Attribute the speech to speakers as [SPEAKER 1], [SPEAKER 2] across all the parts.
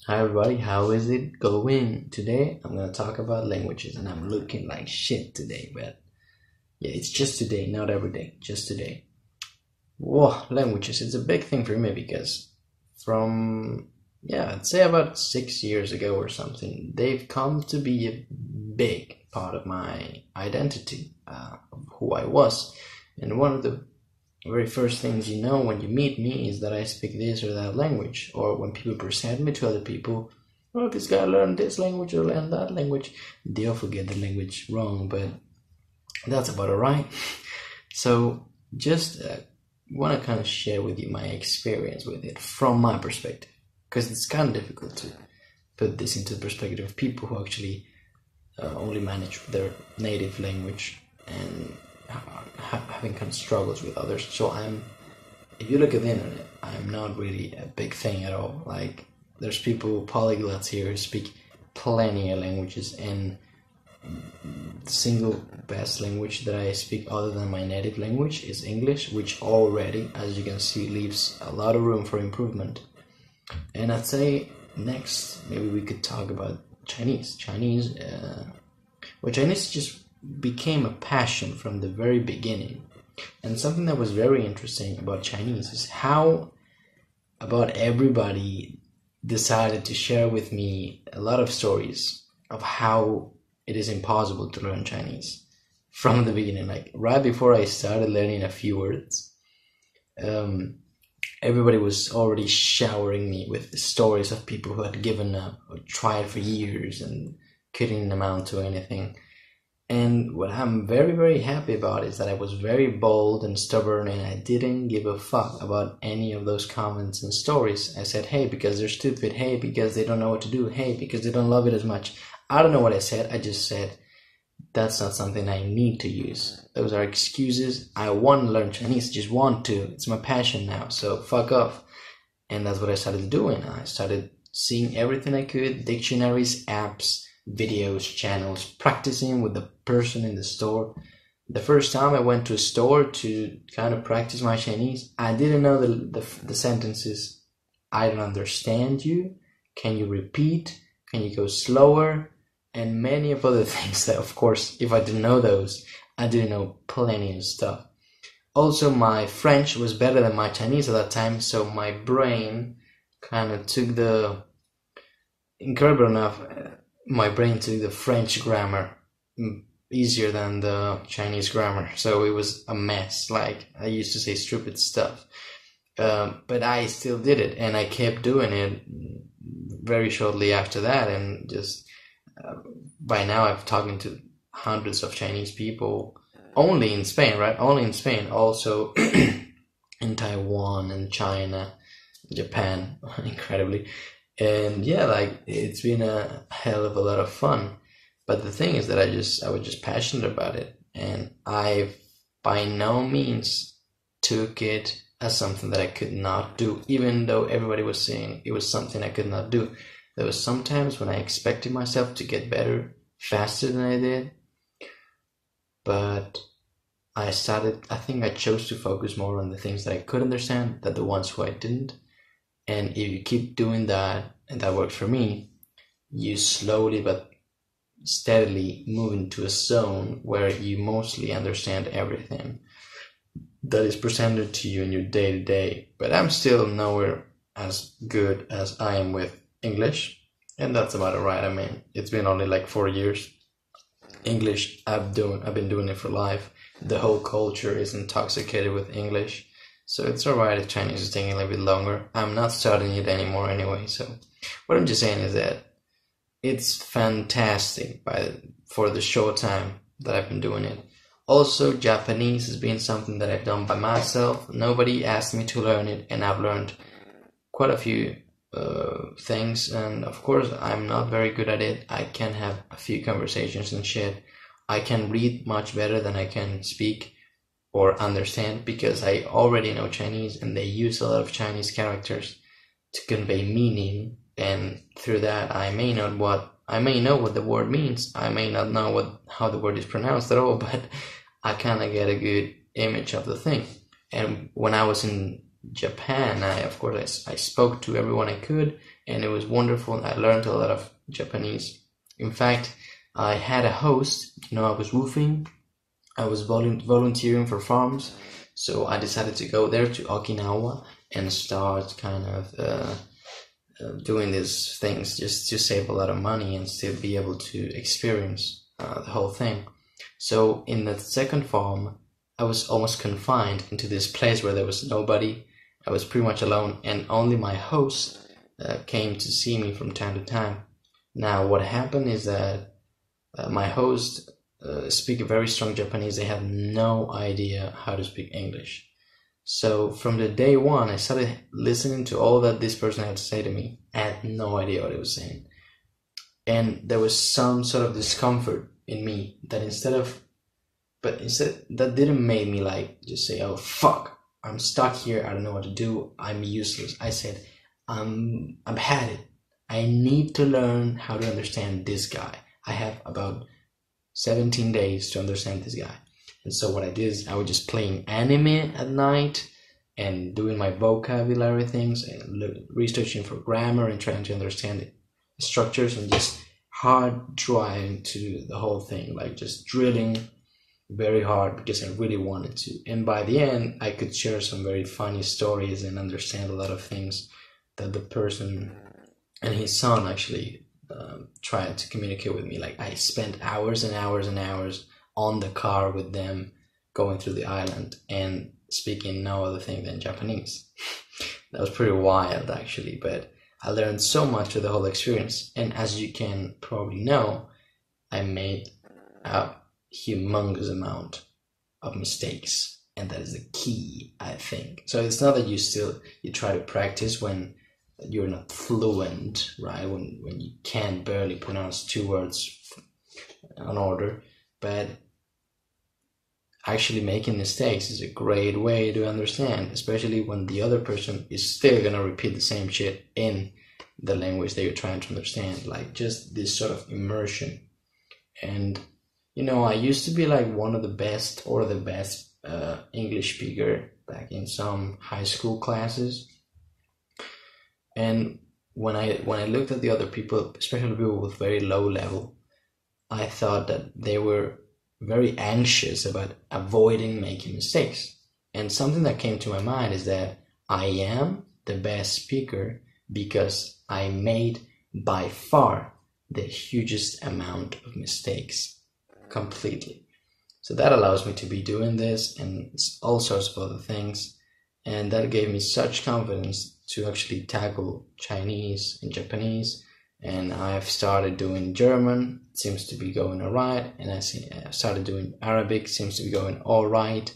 [SPEAKER 1] Hi everybody, how is it going? Today I'm gonna talk about languages and I'm looking like shit today, but yeah, it's just today, not every day, just today. Whoa, languages, it's a big thing for me because from, yeah, I'd say about 6 years ago or something, they've come to be a big part of my identity, of who I was. And one of the very first things you know when you meet me is that I speak this or that language, or when people present me to other people, oh, this guy learned this language or learned that language. They often get the language wrong, but that's about alright. So, just want to kind of share with you my experience with it from my perspective, because it's kind of difficult to put this into the perspective of people who actually only manage their native language and having kind of struggles with others. So if you look at the internet, I'm not really a big thing at all. Like, there's people, polyglots here, who speak plenty of languages, and the single best language that I speak other than my native language is English, which already, as you can see, leaves a lot of room for improvement. And I'd say next, maybe we could talk about Chinese. Chinese just became a passion from the very beginning. And something that was very interesting about Chinese is how about everybody decided to share with me a lot of stories of how it is impossible to learn Chinese from the beginning. Like right before I started learning a few words, everybody was already showering me with stories of people who had given up or tried for years and couldn't amount to anything. And what I'm very, very happy about is that I was very bold and stubborn and I didn't give a fuck about any of those comments and stories. I said, hey, because they're stupid. Hey, because they don't know what to do. Hey, because they don't love it as much. I don't know what I said. I just said, that's not something I need to use. Those are excuses. I want to learn Chinese. I just want to. It's my passion now. So fuck off. And that's what I started doing. I started seeing everything I could, dictionaries, apps, videos, channels, practicing with the person in the store. The first time I went to a store to kind of practice my Chinese, I didn't know the sentences. I don't understand you. Can you repeat? Can you go slower? And many of other things that, of course, if I didn't know those, I didn't know plenty of stuff. Also, my French was better than my Chinese at that time, so my brain kind of took incredible enough, my brain took the French grammar easier than the Chinese grammar, so it was a mess. Like, I used to say stupid stuff, but I still did it, and I kept doing it very shortly after that, and just by now I've talked to hundreds of Chinese people only in Spain, right? Only in Spain, also in Taiwan and China, Japan, incredibly. And yeah, like it's been a hell of a lot of fun. But the thing is that I was just passionate about it, and I by no means took it as something that I could not do, even though everybody was saying it was something I could not do. There was sometimes when I expected myself to get better faster than I did, but I think I chose to focus more on the things that I could understand than the ones who I didn't. And if you keep doing that, and that worked for me, you slowly but steadily move into a zone where you mostly understand everything that is presented to you in your day to day. But I'm still nowhere as good as I am with English, and that's about it, right? I mean, it's been only like 4 years. English, I've been doing it for life. The whole culture is intoxicated with English. So it's alright if Chinese is taking a little bit longer. I'm not studying it anymore anyway. So what I'm just saying is that it's fantastic for the short time that I've been doing it. Also, Japanese has been something that I've done by myself. Nobody asked me to learn it, and I've learned quite a few things. And of course, I'm not very good at it. I can have a few conversations and shit. I can read much better than I can speak or understand, because I already know Chinese and they use a lot of Chinese characters to convey meaning, and through that I may know what the word means. I may not know how the word is pronounced at all, but I kind of get a good image of the thing. And when I was in Japan, of course I spoke to everyone I could, and it was wonderful. I learned a lot of Japanese. In fact, I had a host. I was roofing. I was volunteering for farms, so I decided to go there to Okinawa and start kind of doing these things just to save a lot of money and still be able to experience the whole thing. So in the second farm, I was almost confined into this place where there was nobody. I was pretty much alone, and only my host came to see me from time to time. Now, what happened is that my host speak very strong Japanese. They have no idea how to speak English. So from the day one, I started listening to all that this person had to say to me. I had no idea what he was saying. And there was some sort of discomfort in me that instead that didn't make me like just say, oh fuck, I'm stuck here, I don't know what to do, I'm useless. I said, I've had it. I need to learn how to understand this guy. I have about 17 days to understand this guy. And so what I did is I was just playing anime at night and doing my vocabulary things and researching for grammar and trying to understand the structures and just hard driving to the whole thing, like just drilling very hard because I really wanted to. And by the end, I could share some very funny stories and understand a lot of things that the person and his son actually tried to communicate with me. Like I spent hours and hours and hours on the car with them, going through the island and speaking no other thing than Japanese. That was pretty wild actually, but I learned so much of the whole experience. And as you can probably know, I made a humongous amount of mistakes, and that is the key, I think. So it's not that you try to practice when you're not fluent, right? When you can barely pronounce two words in order, but actually making mistakes is a great way to understand, especially when the other person is still gonna repeat the same shit in the language that you're trying to understand, like just this sort of immersion. And I used to be like one of the best or the best English speaker back in some high school classes. And when I looked at the other people, especially people with very low level, I thought that they were very anxious about avoiding making mistakes. And something that came to my mind is that I am the best speaker because I made by far the hugest amount of mistakes completely. So that allows me to be doing this and all sorts of other things. And that gave me such confidence to actually tackle Chinese and Japanese. And I've started doing German, seems to be going all right. And I started doing Arabic, seems to be going all right.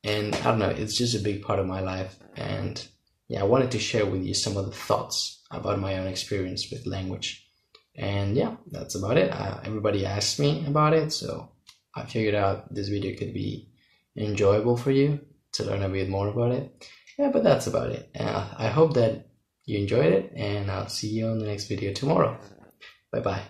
[SPEAKER 1] And I don't know, it's just a big part of my life. And yeah, I wanted to share with you some of the thoughts about my own experience with language. And yeah, that's about it. Everybody asked me about it, so I figured out this video could be enjoyable for you to learn a bit more about it. Yeah, but that's about it. I hope that you enjoyed it, and I'll see you on the next video tomorrow. Bye bye.